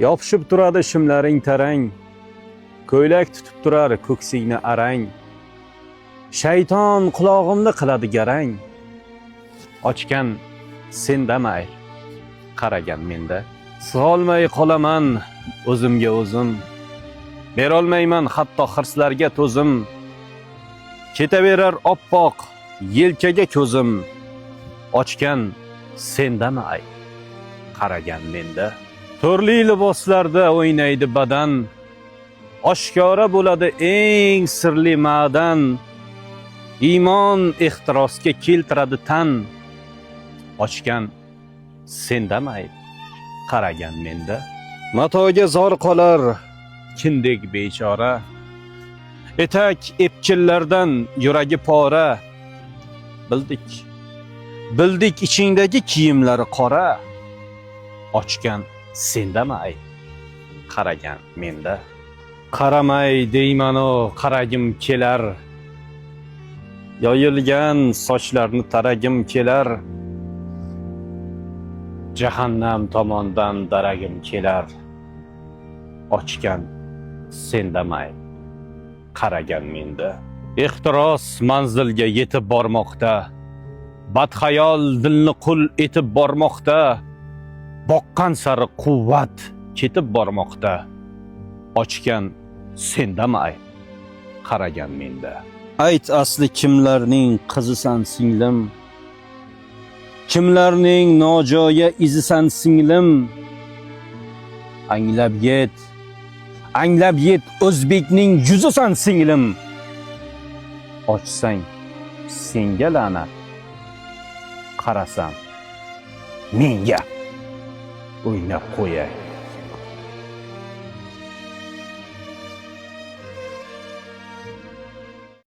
Yopishib turadi shimlaring tarang, ko'ylak tutib turar ko'ksingni arang. Shayton qulog'imni qiladi garang, ochgan sendamay, qaragan menda. Sig'olmay qolaman o'zimga o'zim, berolmayman hatto hirslarga to'zim. Ketaverar oppoq yelkaga ko'zim, ochgan sendamay, qaragan menda. Turli liboslarda o'ynaydi badan, oshkora bo'ladi eng sirli ma'dan. Iymon ehtirosga keltiradi tan, ochgan sendamay, qaragan menda. Matoga zor qolar kindek bechora, etak epchillardan yuragi pora. Bildik ichingdagi kiyimlari qora, ochgan sendamay, qaragan menda. Qaramay deymanu qaragim kelar, yoyilgan sochlarni taragim kelar. Jahannam tomondan daragim kelar, ochgan sendamay, qaragan menda. Ehtiros manzilga yetib bormoqda, badxayol dilni qul etib bormoqda. Boqqan sari quvvat ketib bormoqda, ochgan sendamay, qaragan menda. Ayt asli kimlarning qizisan singlim, kimlarning nojo'ya izisan singlim. Anglab yet o'zbekning yuzisan singlim. Ochsang senga la'nat, qarasam menga o'ynab qo'yay.